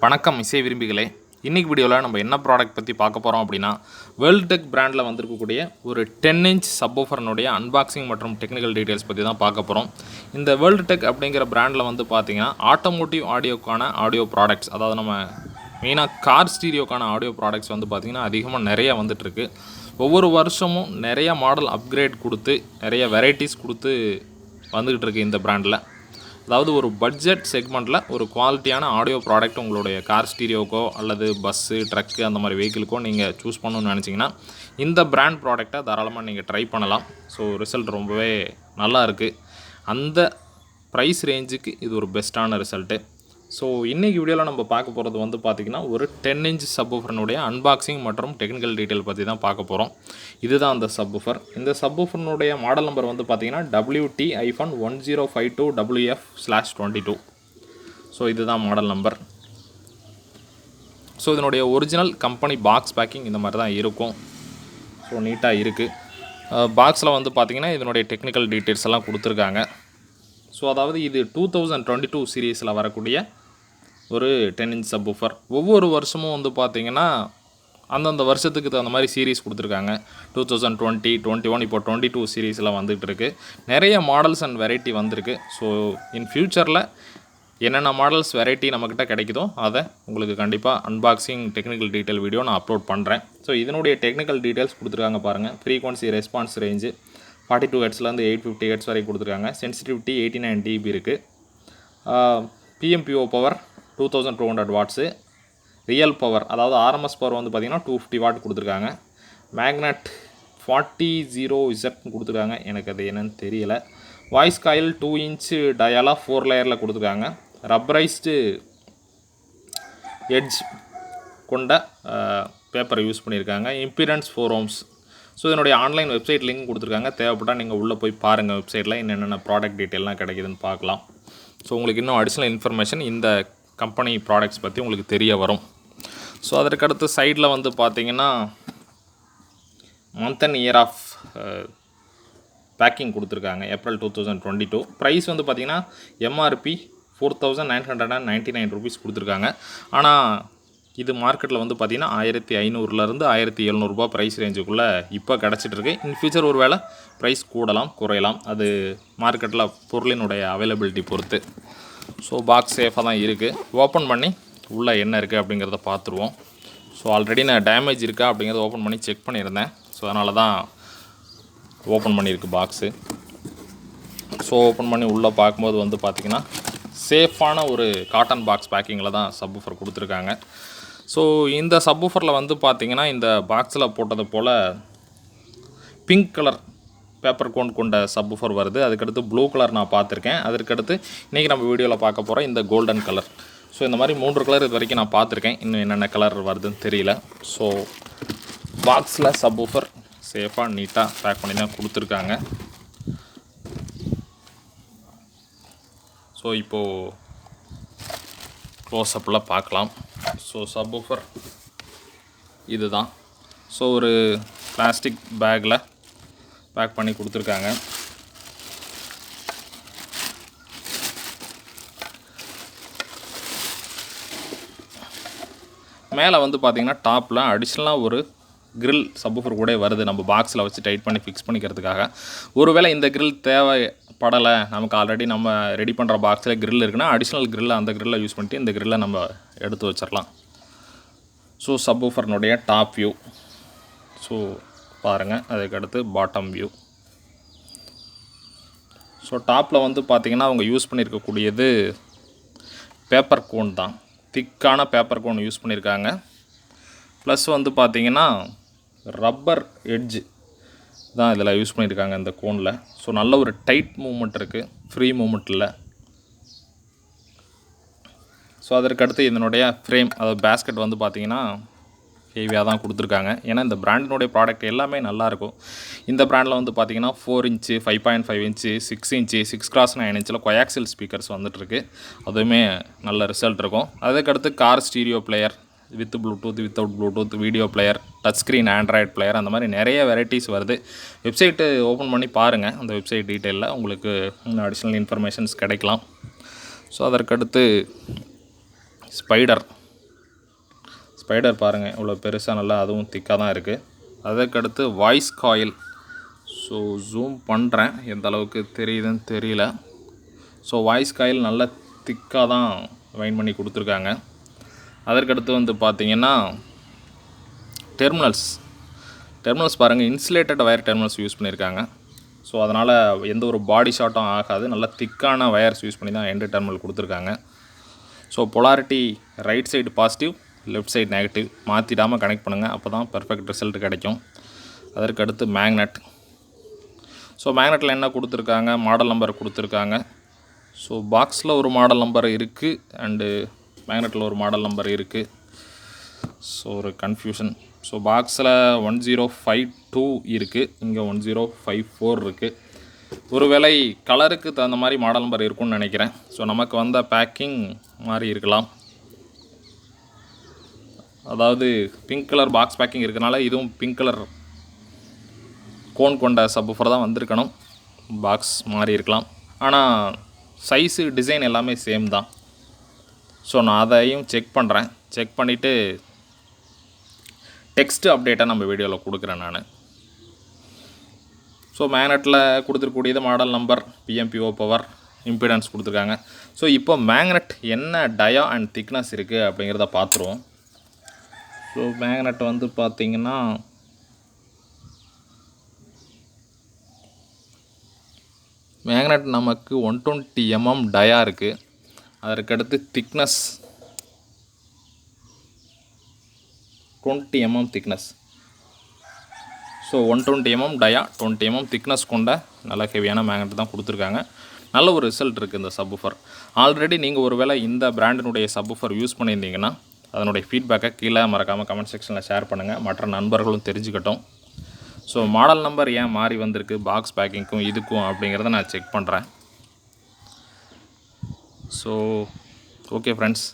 வணக்கம் இசை விரும்பிகளே. இன்றைக்கி வீடியோவில் நம்ம என்ன ப்ராடக்ட் பற்றி பார்க்க போகிறோம் அப்படின்னா, வேர்ல்டெக் பிராண்டில் வந்திருக்கக்கூடிய ஒரு 10 இன்ச் சப்வூஃபர்னுடைய அன்பாக்சிங் மற்றும் டெக்னிக்கல் டீட்டெயில்ஸ் பற்றி தான் பார்க்க போகிறோம். இந்த வேர்ல்டெக் அப்படிங்கிற பிராண்டில் வந்து பார்த்திங்கன்னா ஆட்டோமோட்டிவ் ஆடியோக்கான ஆடியோ ப்ராடக்ட்ஸ், அதாவது நம்ம மெயினாக கார் ஸ்டீரியோக்கான ஆடியோ ப்ராடக்ட்ஸ் வந்து பார்த்திங்கன்னா அதிகமாக நிறையா வந்துட்டுருக்கு. ஒவ்வொரு வருஷமும் நிறையா மாடல் அப்கிரேட் கொடுத்து நிறைய வெரைட்டிஸ் கொடுத்து வந்துக்கிட்டு இருக்குது இந்த பிராண்டில். அதாவது ஒரு பட்ஜெட் செக்மெண்ட்டில் ஒரு குவாலிட்டியான ஆடியோ ப்ராடக்ட் உங்களுடைய கார் ஸ்டீரியோக்கோ அல்லது பஸ்ஸு, ட்ரக்கு அந்த மாதிரி வெஹிக்கிளுக்கோ நீங்கள் சூஸ் பண்ணணும்னு நினச்சிங்கன்னா இந்த பிராண்ட் ப்ராடக்டை தாராளமாக நீங்கள் ட்ரை பண்ணலாம். ஸோ ரிசல்ட் ரொம்பவே நல்லா இருக்குது. அந்த ப்ரைஸ் ரேஞ்சுக்கு இது ஒரு பெஸ்ட்டான ரிசல்ட்டு. ஸோ இன்றைக்கி வீடியோவில் நம்ம பார்க்க போகிறது வந்து பார்த்திங்கன்னா ஒரு 10 இன்ச் சப்வூஃபர்னுடைய அன்பாக்சிங் மற்றும் டெக்னிக்கல் டீட்டெயில் பற்றி தான் பார்க்க போகிறோம். இதுதான் அந்த சப்வூஃபர். இந்த சப்வூஃபர்னுடைய மாடல் நம்பர் வந்து பார்த்திங்கன்னா WT-1052WF/22. ஸோ இதுதான் மாடல் நம்பர். ஸோ இதனுடைய ஒரிஜினல் கம்பெனி பாக்ஸ் பேக்கிங் இந்த மாதிரி தான் இருக்கும். ஸோ நீட்டாக இருக்குது. பாக்ஸில் வந்து பார்த்திங்கன்னா இதனுடைய டெக்னிக்கல் டீட்டெயில்ஸ் எல்லாம் கொடுத்துருக்காங்க. ஸோ அதாவது இது 2022 சீரீஸில் வரக்கூடிய ஒரு 10 இன்ச் சப்வூஃபர். ஒவ்வொரு வருஷமும் வந்து பார்த்திங்கன்னா அந்தந்த வருஷத்துக்கு தகுந்த மாதிரி சீரீஸ் கொடுத்துருக்காங்க. 2020, 21, இப்போ 22 சீரீஸில் வந்துகிட்டு இருக்குது. நிறைய மாடல்ஸ் அண்ட் வெரைட்டி வந்திருக்கு. ஸோ இன் ஃப்யூச்சரில் என்னென்ன மாடல்ஸ் வெரைட்டி நம்மக்கிட்ட கிடைக்குதோ அதை உங்களுக்கு கண்டிப்பாக அன்பாக்சிங் டெக்னிக்கல் டீட்டெயில் வீடியோ நான் அப்லோட் பண்ணுறேன். ஸோ இதனுடைய டெக்னிக்கல் டீட்டெயில்ஸ் கொடுத்துருக்காங்க பாருங்கள். ஃப்ரீக்வன்சி ரெஸ்பான்ஸ் ரேஞ்சு 42 ஹெர்ட்ஸ்லேருந்து 850 ஹெர்ட்ஸ் வரைக்கும் கொடுத்துருக்காங்க. சென்சிட்டிவிட்டி 89 dB இருக்குது. PMPO power 2200 watts. Real power அதாவது ஆர்எம்எஸ் பவர் வந்து பார்த்திங்கன்னா 250 வாட் கொடுத்துருக்காங்க. மேக்னட் 40Z கொடுத்துருக்காங்க. எனக்கு அது என்னன்னு தெரியலை. வாய்ஸ் காயில் 2 இன்ச் டயாலாக 4 லேயரில் கொடுத்துருக்காங்க. ரப்பரைஸ்டு எட்ஜ் கொண்ட பேப்பரை யூஸ் பண்ணியிருக்காங்க. Impedance 4 ohms. ஸோ இதனுடைய ஆன்லைன் வெப்சைட் லிங்க் கொடுத்துருக்காங்க. தேவைப்பட்டால் நீங்கள் உள்ளே போய் பாருங்கள். வெப்சைட்டில் என்னென்ன ப்ராடக்ட் டீட்டெயிலாம் கிடைக்குதுன்னு பார்க்கலாம். ஸோ உங்களுக்கு இன்னும் அடிஷ்னல் இன்ஃபர்மேஷன் இந்த கம்பெனி ப்ராடக்ட்ஸ் பற்றி உங்களுக்கு தெரிய வரும். ஸோ அதற்கடுத்து சைடில் வந்து பார்த்திங்கன்னா month and year of packing கொடுத்துருக்காங்க. ஏப்ரல் 2022. ப்ரைஸ் வந்து பார்த்திங்கன்னா MRP 4999 rupees கொடுத்துருக்காங்க. ஆனால் இது மார்க்கெட்டில் வந்து பார்த்திங்கன்னா 1500லேருந்து 1700 ப்ரைஸ் ரேஞ்சுக்குள்ளே இப்போ கிடச்சிட்ருக்கு. இன் ஃபியூச்சர் ஒரு வேளை ப்ரைஸ் கூடலாம் குறையலாம். அது மார்க்கெட்டில் பொருளினுடைய அவைலபிலிட்டி பொறுத்து. ஸோ பாக்ஸ் சேஃபாக தான் இருக்குது. ஓப்பன் பண்ணி உள்ளே என்ன இருக்குது அப்படிங்கிறத பார்த்துருவோம். ஸோ ஆல்ரெடி நான் டேமேஜ் இருக்கா அப்படிங்கிறத ஓப்பன் பண்ணி செக் பண்ணியிருந்தேன். ஸோ அதனால தான் ஓப்பன் பண்ணியிருக்கு பாக்ஸு. ஸோ ஓப்பன் பண்ணி உள்ளே பார்க்கும்போது வந்து பார்த்திங்கன்னா சேஃபான ஒரு காட்டன் பாக்ஸ் பேக்கிங்கில் தான் சப்வூஃபர் கொடுத்துருக்காங்க. ஸோ இந்த சப்வூஃபரில் வந்து பார்த்திங்கன்னா இந்த பாக்ஸில் போட்டது போல் பிங்க் கலர் பேப்பர் கோன் கொண்ட சப்வூஃபர் வருது. அதுக்கடுத்து ப்ளூ கலர் நான் பார்த்துருக்கேன். அதற்கடுத்து இன்றைக்கி நம்ம வீடியோவில் பார்க்க போகிறோம் இந்த கோல்டன் கலர். ஸோ இந்த மாதிரி 3 கலர் இது வரைக்கும் நான் பார்த்துருக்கேன். இன்னும் என்னென்ன கலர் வருதுன்னு தெரியல. ஸோ பாக்ஸில் சப்வூஃபர் சேஃபாக நீட்டாக பேக் பண்ணி தான் கொடுத்துருக்காங்க. ஸோ இப்போது க்ளோஸ்அப்பில் பார்க்கலாம். ஸோ சப்வூஃபர் இது தான். ஸோ ஒரு பிளாஸ்டிக் பேக்கில் பேக் பண்ணி கொடுத்துருக்காங்க. மேலே வந்து பார்த்திங்கன்னா டாப்பில் அடிஷ்னலாக ஒரு கிரில் சப்வூஃபர் கூட வருது. நம்ம பாக்ஸில் வச்சு டைட் பண்ணி ஃபிக்ஸ் பண்ணிக்கிறதுக்காக. ஒருவேளை இந்த கிரில் தேவைப்படலை, நமக்கு ஆல்ரெடி நம்ம ரெடி பண்ணுற பாக்ஸில் கிரில் இருக்குன்னா அடிஷ்னல் கிரில் அந்த கிரில்லை யூஸ் பண்ணிட்டு இந்த கிரில்லை நம்ம எடுத்து வச்சிடலாம். ஸோ சப்வூஃபர்னுடைய டாப் வியூ ஸோ பாருங்கள். அதுக்கடுத்து பாட்டம் வியூ. ஸோ டாப்பில் வந்து பார்த்திங்கன்னா அவங்க யூஸ் பண்ணியிருக்கக்கூடியது பேப்பர் கோன் தான். திக்கான பேப்பர் கோன் யூஸ் பண்ணியிருக்காங்க. ப்ளஸ் வந்து பார்த்திங்கன்னா ரப்பர் எட்ஜ் தான் இதில் யூஸ் பண்ணியிருக்காங்க இந்த கோனில். ஸோ நல்ல ஒரு டைட் மூமெண்ட் இருக்குது, ஃப்ரீ மூமெண்ட் இல்லை. ஸோ அதற்கடுத்து இதனுடைய ஃப்ரேம் அதாவது பேஸ்கெட் வந்து பார்த்திங்கன்னா ஹெவியாக தான் கொடுத்துருக்காங்க. ஏன்னா இந்த பிராண்டினுடைய ப்ராடக்ட் எல்லாமே நல்லாயிருக்கும். இந்த பிராண்டில் வந்து பார்த்திங்கன்னா 4 இன்ச்சு, 5.5 இன்ச்சு, 6 இன்ச்சு, 6x9 இன்ச்சில் கொயாக்சில் ஸ்பீக்கர்ஸ் வந்துட்டுருக்கு. அதுவுமே நல்ல ரிசல்ட் இருக்கும். அதுக்கடுத்து car stereo player with Bluetooth, without Bluetooth, video player, touch screen Android player, அந்த மாதிரி நிறைய வெரைட்டிஸ் வருது. வெப்சைட்டு ஓப்பன் பண்ணி பாருங்கள். அந்த வெப்சைட் டீட்டெயிலில் உங்களுக்கு அடிஷ்னல் இன்ஃபர்மேஷன்ஸ் கிடைக்கலாம். ஸோ அதற்கடுத்து ஸ்பைடர் ஸ்பைடர் பாருங்கள் இவ்வளோ பெருசாக நல்லா அதுவும் திக்காக தான் இருக்குது. அதற்கடுத்து வாய்ஸ் காயில். ஸோ ஜூம் பண்ணுறேன், எந்த அளவுக்கு தெரியுதுன்னு தெரியல. ஸோ வாய்ஸ் காயில் நல்லா திக்காக தான் வைண்ட் பண்ணி கொடுத்துருக்காங்க. அதற்கடுத்து வந்து பார்த்திங்கன்னா டெர்மினல்ஸ் பாருங்கள், இன்சுலேட்டட் வயர் டெர்மினல்ஸ் யூஸ் பண்ணியிருக்காங்க. ஸோ அதனால் எந்த ஒரு பாடி ஷார்ட்டும் ஆகாது. நல்லா திக்கான வயர்ஸ் யூஸ் பண்ணி தான் எண்டு டெர்மினல் கொடுத்துருக்காங்க. So polarity right side positive, left side negative மாற்றிடாமல் கனெக்ட் பண்ணுங்கள், அப்போ தான் பர்ஃபெக்ட் ரிசல்ட் கிடைக்கும். அதற்கடுத்து மேக்னெட். ஸோ மேக்னெட்டில் என்ன கொடுத்துருக்காங்க, மாடல் நம்பர் கொடுத்துருக்காங்க. ஸோ பாக்ஸில் ஒரு மாடல் நம்பர் இருக்குது அண்டு மேக்னெட்டில் ஒரு மாடல் நம்பர் இருக்குது. ஸோ ஒரு கன்ஃபியூஷன். ஸோ பாக்ஸில் 1052 இருக்குது, இங்கே 1054 இருக்குது. ஒருவேளை கலருக்கு தகுந்த மாதிரி மாடல் நம்பர் இருக்குன்னு நினைக்கிறேன். ஸோ நமக்கு வந்த பேக்கிங் மாதிரி இருக்கலாம். அதாவது பிங்க் கலர் பாக்ஸ் பேக்கிங் இருக்கனால இதுவும் பிங்க் கலர் கோன் கொண்ட சப்வூஃபர் தான் வந்திருக்கணும். பாக்ஸ் மாறி இருக்கலாம். ஆனால் சைஸு டிசைன் எல்லாமே சேம் தான். ஸோ நான் அதையும் செக் பண்ணுறேன். செக் பண்ணிவிட்டு டெக்ஸ்ட் அப்டேட்டை நம்ம வீடியோவில் கொடுக்குறேன் நான். ஸோ மேக்னெட்டில் கொடுத்துருக்கூடியது model number, PMPO power, impedance கொடுத்துருக்காங்க. ஸோ இப்போ மேக்னெட் என்ன டயா அண்ட் திக்னஸ் இருக்குது அப்படிங்கிறத பார்த்துருவோம். ஸோ மேக்னெட் வந்து பார்த்திங்கன்னா மேக்னெட் நமக்கு 120 mm டயா இருக்குது. அதற்கடுத்து thickness 20 mm thickness. So 120 mm டயா, 20 mm thickness கொண்ட நல்ல ஹெவியான மேக்னெட் தான் கொடுத்துருக்காங்க. நல்ல ஒரு ரிசல்ட் இருக்குது இந்த சப்வூஃபர். ஆல்ரெடி நீங்கள் ஒரு வேளை இந்த பிராண்டினுடைய சப்வூஃபர் யூஸ் பண்ணியிருந்தீங்கன்னா அதனுடைய ஃபீட்பேக்கை கீழே மறக்காமல் கமெண்ட் செக்ஷனில் ஷேர் பண்ணுங்கள், மற்ற நண்பர்களும் தெரிஞ்சுக்கட்டும். ஸோ மாடல் நம்பர் ஏன் மாறி வந்திருக்கு பாக்ஸ் பேக்கிங்க்கும் இதுக்கும் அப்படிங்கிறத நான் செக் பண்ணுறேன். ஸோ ஓகே ஃப்ரெண்ட்ஸ்,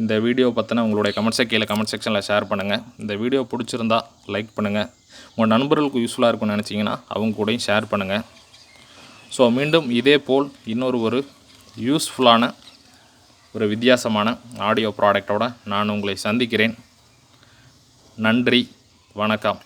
இந்த வீடியோ பற்றின உங்களுடைய கமெண்ட்ஸை கீழே கமெண்ட் செக்ஷனில் ஷேர் பண்ணுங்கள். இந்த வீடியோ பிடிச்சிருந்தா லைக் பண்ணுங்கள். உங்கள் நண்பர்களுக்கு யூஸ்ஃபுல்லாக இருக்கும்னு நினச்சிங்கன்னா அவங்க கூடயும் ஷேர் பண்ணுங்கள். ஸோ மீண்டும் இதே போல் ஒரு யூஸ்ஃபுல்லான ஒரு வித்தியாசமான ஆடியோ ப்ராடக்டோடு நான் உங்களை சந்திக்கிறேன். நன்றி, வணக்கம்.